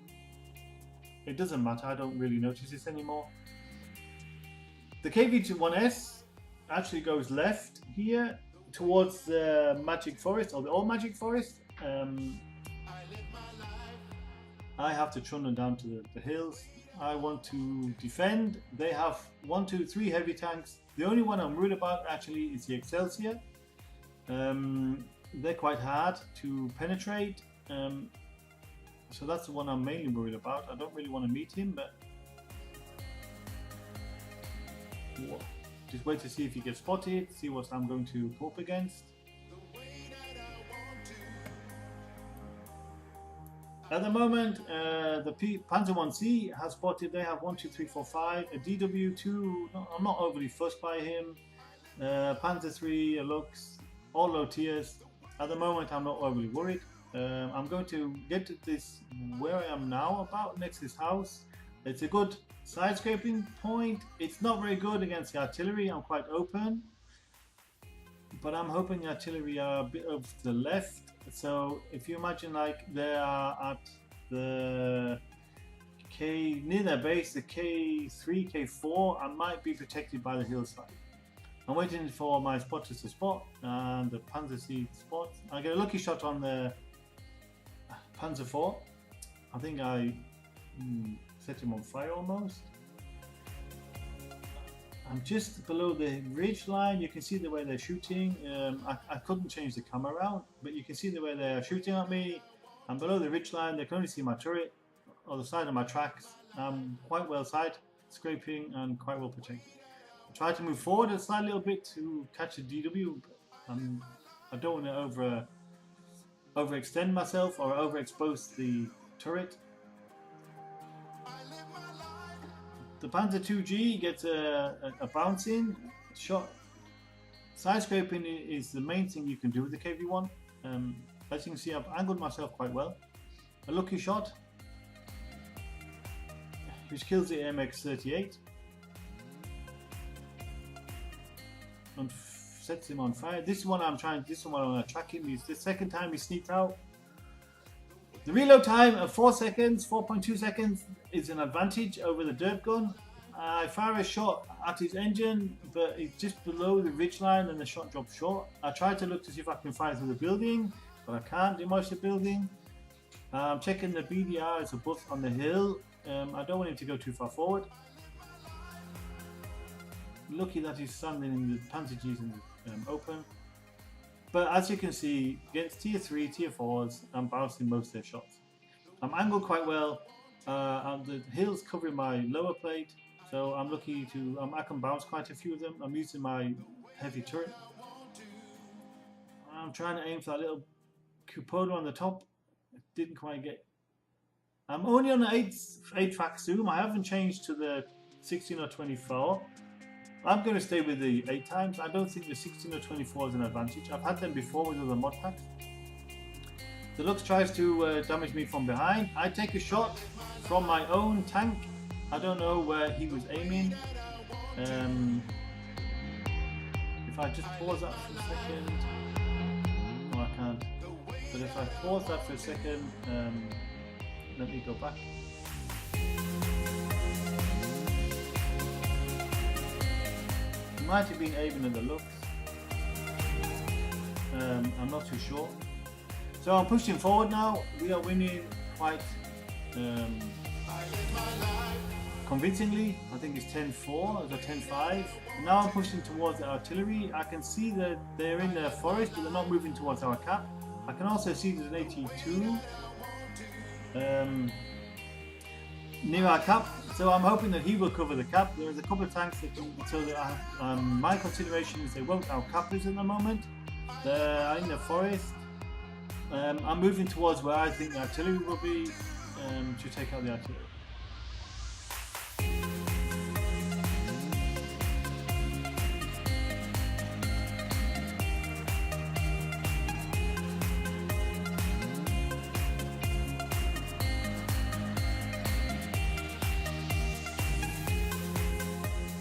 It doesn't matter. I don't really notice this anymore. The KV-1S actually goes left here towards the Magic Forest, or the old Magic Forest. I have to trundle down to the hills. I want to defend. They have 1, 2, 3 heavy tanks. The only one I'm worried about actually is the Excelsior. They're quite hard to penetrate. So that's the one I'm mainly worried about. I don't really want to meet him, but just wait to see if he gets spotted, see what I'm going to go up against. At the moment, the Panzer 1C has spotted. They have 1, 2, 3, 4, 5. A DW2, I'm not overly fussed by him. Panzer 3, a Lux, all low tiers. At the moment, I'm not overly worried. I'm going to get to this where I am now, about next to this house. It's a good side scraping point. It's not very good against the artillery. I'm quite open, but I'm hoping the artillery are a bit of the left. So if you imagine, like, they are at the near their base, the K3, K4, I might be protected by the hillside. I'm waiting for my spotters to spot, and the Panzer C spot. I get a lucky shot on the Panzer 4. I think I set him on fire almost. I'm just below the ridge line. You can see the way they're shooting. I couldn't change the camera around, but you can see the way they're shooting at me. I'm below the ridge line. They can only see my turret or the side of my tracks. I'm quite well side scraping and quite well protected. I try to move forward a slight little bit to catch a DW. I don't want to overextend myself or overexpose the turret. The Panzer 2G gets a bouncing shot. Side scraping is the main thing you can do with the KV-1. As you can see, I've angled myself quite well. A lucky shot, which kills the MX-38 and sets him on fire. This is one I'm trying. This one I'm tracking. It's the second time he sneaked out. The reload time of 4 seconds, 4.2 seconds, is an advantage over the derp gun. I fire a shot at his engine, but it's just below the ridge line and the shot drops short. I try to look to see if I can fire through the building, but I can't demolish the building. I'm checking the BDR as a buff on the hill. I don't want him to go too far forward. Lucky that he's standing in the Panzer G's in the open. But as you can see, against tier 3, tier 4s, I'm bouncing most of their shots. I'm angled quite well, and the hill's covering my lower plate, so I'm lucky to, I can bounce quite a few of them. I'm using my heavy turret. I'm trying to aim for that little cupola on the top. Didn't quite get. I'm only on an 8 track zoom. I haven't changed to the 16 or 24. I'm going to stay with the 8 times. I don't think the 16 or 24 is an advantage. I've had them before with other mod packs. The Lux tries to damage me from behind. I take a shot from my own tank. I don't know where he was aiming. If I just pause that for a second. No, I can't. But if I pause that for a second, let me go back. Might have been aiming at the Lux. I'm not too sure. So I'm pushing forward now. We are winning quite convincingly. I think it's 10-4 or 10-5. Now I'm pushing towards the artillery. I can see that they're in the forest, but they're not moving towards our cap. I can also see there's an 82 near our cap, so I'm hoping that he will cover the cap. There's a couple of tanks that can, so that my consideration is they won't out-cap us at the moment. They're in the forest. I'm moving towards where I think the artillery will be to take out the artillery.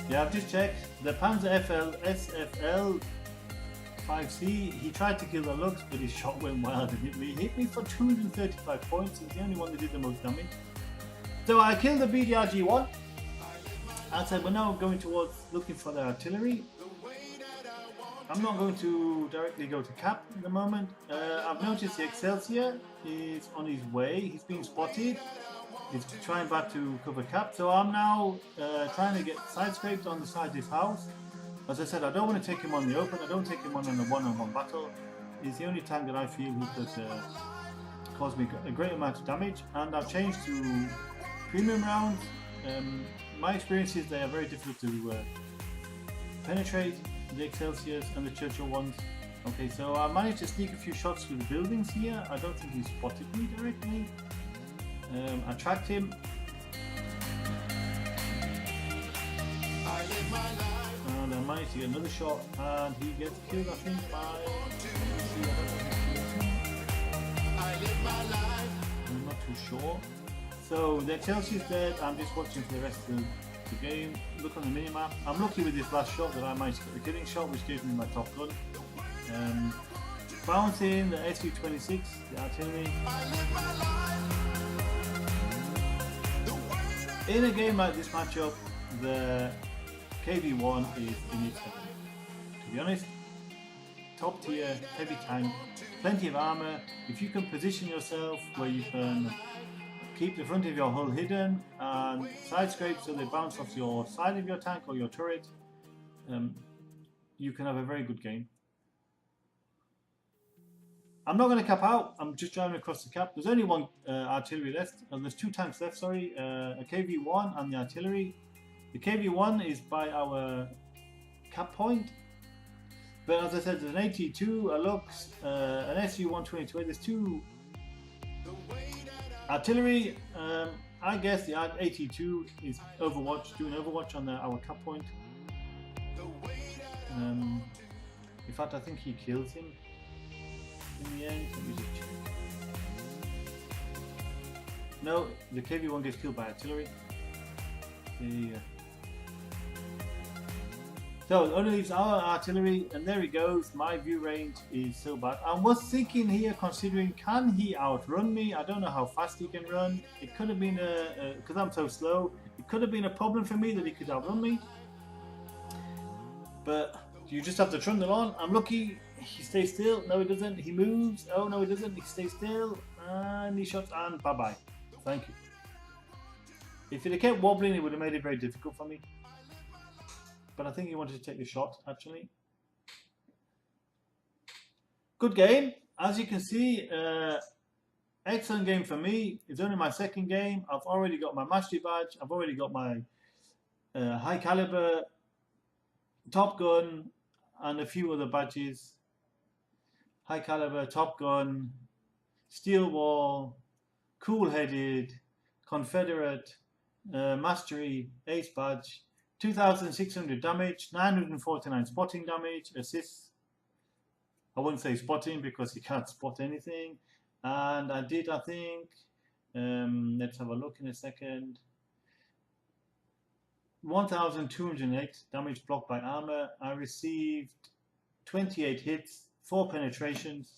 Yeah, I've just checked. The Panzer SFL 5C, he tried to kill the Lux, but his shot went wild and he hit me for 235 points. He's the only one that did the most damage. So I killed the BDRG-1. I said we're now going towards looking for the artillery. I'm not going to directly go to cap at the moment. I've noticed the Excelsior is on his way. He's being spotted. He's trying back to cover cap, so I'm now trying to get side scraped on the side of his house. As I said, I don't want to take him on the open. I don't take him on a one-on-one battle. He's the only tank that I feel who could cause me a great amount of damage. And I've changed to premium rounds. My experience is they are very difficult to penetrate, the Excelsiors and the Churchill ones. Okay, so I managed to sneak a few shots through the buildings here. I don't think he spotted me directly. I tracked him. And I managed to get another shot, and he gets killed, I think, by. I'm not too sure. So the Excelsior's dead. I'm just watching for the rest of the game. Look on the minimap. I'm lucky with this last shot that I managed to get the killing shot, which gave me my top gun. Bouncing the SU-26, the artillery. In a game like this matchup, the KV-1 is in its element. To be honest, top tier, heavy tank, plenty of armor. If you can position yourself where you can keep the front of your hull hidden and side scrape so they bounce off your side of your tank or your turret, you can have a very good game. I'm not going to cap out. I'm just driving across the cap. There's only one artillery left. There's 2 tanks left, sorry. A KV-1 and the artillery. The KV-1 is by our cap point. But as I said, there's an AT-2, a Lux, an SU-122. There's 2 artillery. I guess the AT-2 is Overwatch, doing Overwatch on our cap point. In fact, I think he kills him in the end. Let me just check. No, the KV-1 gets killed by artillery. So it only leaves our artillery, and there he goes. My view range is so bad. I was thinking here, considering, can he outrun me? I don't know how fast he can run. It could have been because I'm so slow, it could have been a problem for me that he could outrun me. But you just have to trundle on. I'm lucky he stays still. No, he doesn't. He moves. Oh, no, he doesn't. He stays still. And he shots, and bye-bye. Thank you. If it had kept wobbling, it would have made it very difficult for me. But I think he wanted to take the shot, actually. Good game. As you can see, excellent game for me. It's only my 2nd game. I've already got my mastery badge. I've already got my high caliber, Top Gun, and a few other badges. High caliber, Top Gun, Steel Wall, Cool Headed, Confederate, Mastery, Ace Badge, 2,600 damage, 949 spotting damage, assists. I wouldn't say spotting because he can't spot anything. And I did, I think, let's have a look in a second. 1,208 damage blocked by armor. I received 28 hits, 4 penetrations.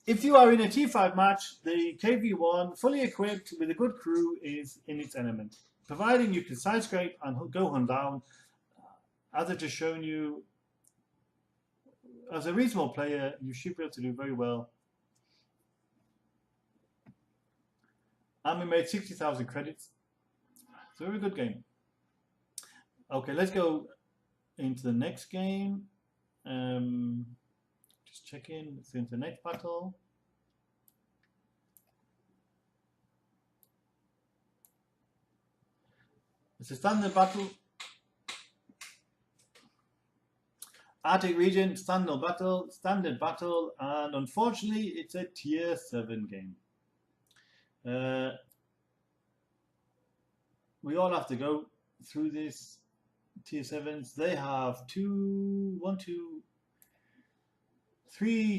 If you are in a T5 match, the KV-1, fully equipped with a good crew, is in its element. Providing you can side scrape and go hunt down, as I've just shown you, as a reasonable player, you should be able to do very well. And we made 60,000 credits. It's a very good game. Okay, let's go into the next game. Just check in. Let's go into the next battle. It's a standard battle. Arctic region, standard battle, and unfortunately it's a tier 7 game. We all have to go through this. Tier 7s, they have 3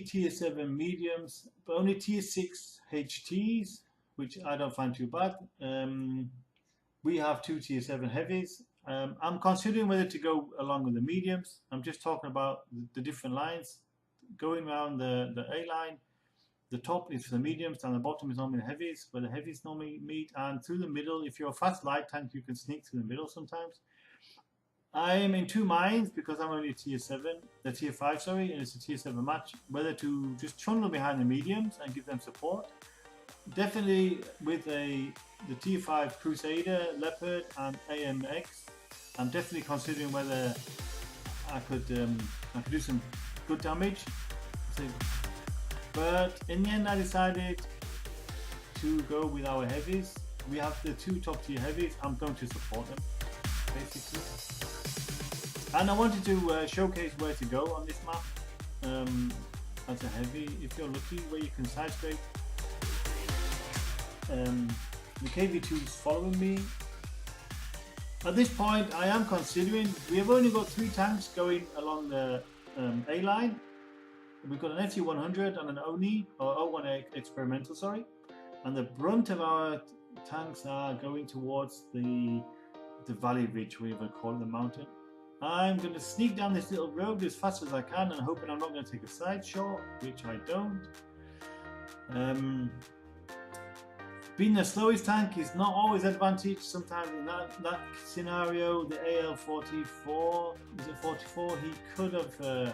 tier 7 mediums, but only tier 6 HTs, which I don't find too bad. We have 2 tier 7 heavies. I'm considering whether to go along with the mediums. I'm just talking about the different lines. Going around the A line, the top is for the mediums, and the bottom is normally the heavies, where the heavies normally meet, and through the middle, if you're a fast light tank, you can sneak through the middle sometimes. I am in 2 minds because I'm only a tier 5, sorry, and it's a tier 7 match, whether to just trundle behind the mediums and give them support. Definitely with the tier 5 Crusader, Leopard, and AMX, I'm definitely considering whether I could do some good damage. But in the end, I decided to go with our heavies. We have the 2 top tier heavies. I'm going to support them, basically. And I wanted to showcase where to go on this map as a heavy, if you're lucky, where you can side scrape. The KV-2 is following me. At this point, I am considering, we have only got 3 tanks going along the A line. We've got an SU-100 and an ONI, or O1 experimental, sorry. And the brunt of our tanks are going towards the valley ridge, whatever you call it, the mountain. I'm going to sneak down this little road as fast as I can, and hoping I'm not going to take a side shot, which I don't. Being the slowest tank is not always advantage. Sometimes in that scenario, the AL-44, is it 44? He could have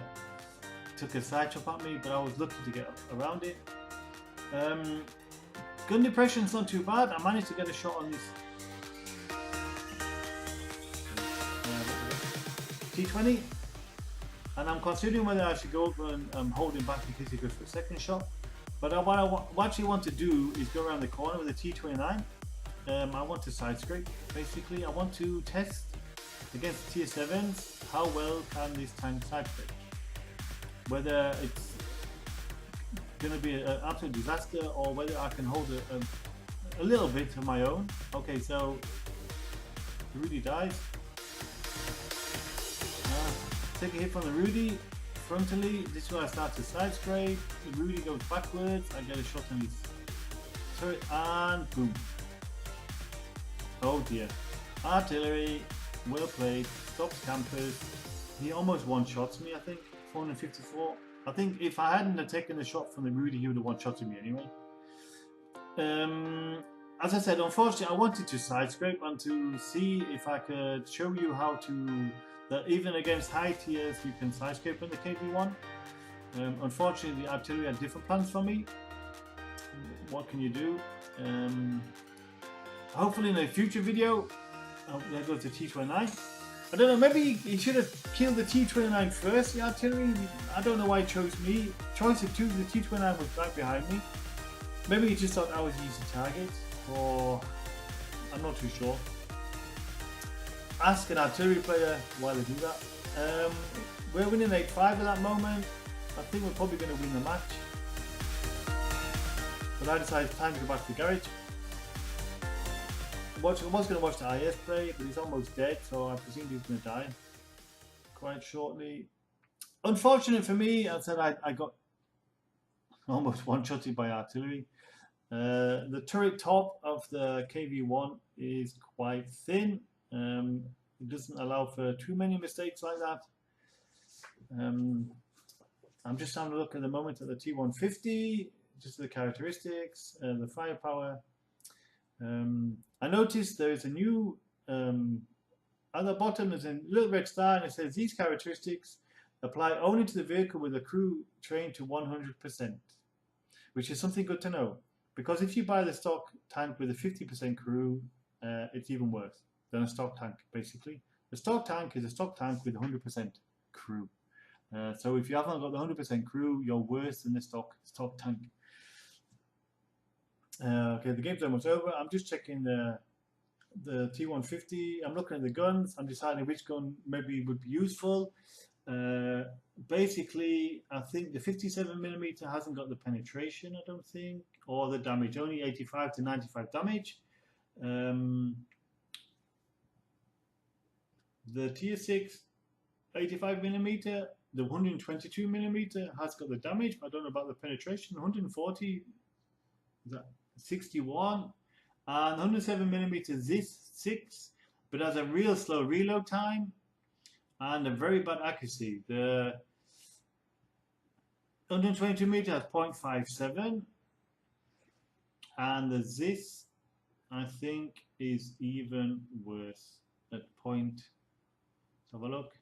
took a side chop at me, but I was lucky to get around it. Gun depression's not too bad. I managed to get a shot on this. T20, and I'm considering whether I should go over and hold him back in case he goes for a second shot. But what I actually want to do is go around the corner with a T29. I want to side scrape, basically. I want to test against Tier 7s how well can this tank side scrape. Whether it's going to be an absolute disaster or whether I can hold a little bit of my own. Okay, so Rudy dies. Take a hit from the Rudy frontally. This is where I start to side scrape. The Rudy goes backwards. I get a shot on his turret and boom. Oh dear. Artillery, well played. Stops campers. He almost one-shots me, I think. 454. I think if I hadn't taken the shot from the Rudy, he would have one-shotted me anyway. As I said, unfortunately, I wanted to side scrape and to see if I could show you how to, that even against high tiers, you can side scrape in the KV-1. Unfortunately, the artillery had different plans for me. What can you do? Hopefully in a future video, there goes the T29. I don't know, maybe he should have killed the T29 first, the artillery. I don't know why he chose me. Choice of two, the T29 was right behind me. Maybe he just thought I was easy target, or I'm not too sure. Ask an artillery player why they do that. We're winning 8-5 at that moment. I think we're probably going to win the match. But I decided it's time to go back to the garage. I was going to watch the IS play, but he's almost dead, so I presume he's going to die quite shortly. Unfortunate for me, I said I got almost one-shotted by artillery. The turret top of the KV-1 is quite thin. It doesn't allow for too many mistakes like that. I'm just having a look at the moment at the T150, just the characteristics, the firepower. I noticed there is a new, at the bottom there's a little red star and it says these characteristics apply only to the vehicle with a crew trained to 100%, which is something good to know. Because if you buy the stock tank with a 50% crew, it's even worse than a stock tank, basically. The stock tank is a stock tank with 100% crew. So if you haven't got the 100% crew, you're worse than the stock tank. Okay, the game's almost over. I'm just checking the T150. I'm looking at the guns. I'm deciding which gun maybe would be useful. Basically, I think the 57mm hasn't got the penetration, I don't think, or the damage. Only 85 to 95 damage. The Tier 6 85mm, the 122mm has got the damage, but I don't know about the penetration. 140, is that 61, and 107mm this 6, but has a real slow reload time and a very bad accuracy. The 122mm has 0.57, and the this I think is even worse at point. Let's have a look.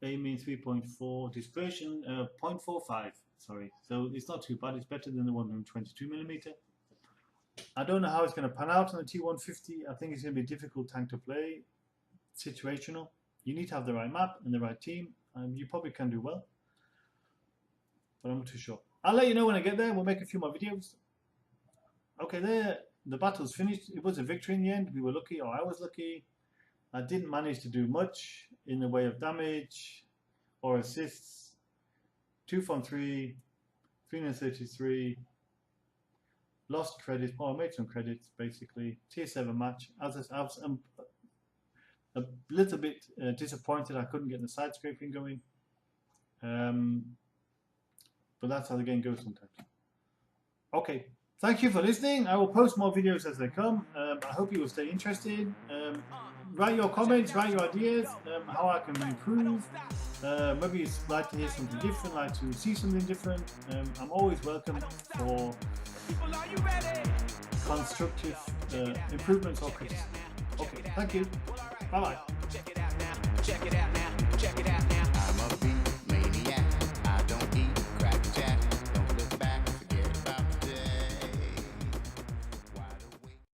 Aiming 3.4, dispersion 0.45. Sorry, so it's not too bad. It's better than the 122mm. I don't know how it's going to pan out on the T150. I think it's going to be a difficult tank to play. Situational. You need to have the right map and the right team. You probably can do well, but I'm not too sure. I'll let you know when I get there. We'll make a few more videos. Okay, there. The battle's finished. It was a victory in the end. We were lucky, or I was lucky. I didn't manage to do much in the way of damage or assists. 2 from 3, 333. Lost credits. Well, I made some credits basically. Tier 7 match. As I'm a little bit disappointed I couldn't get the side scraping going. But that's how the game goes sometimes. Okay. Thank you for listening. I will post more videos as they come. I hope you will stay interested. Write your comments, write your ideas, how I can improve. Maybe you'd like to hear something different, like to see something different. I'm always welcome for constructive improvements or criticism. Okay, thank you. Bye bye. Check it out now. Check it out now. Check it out now.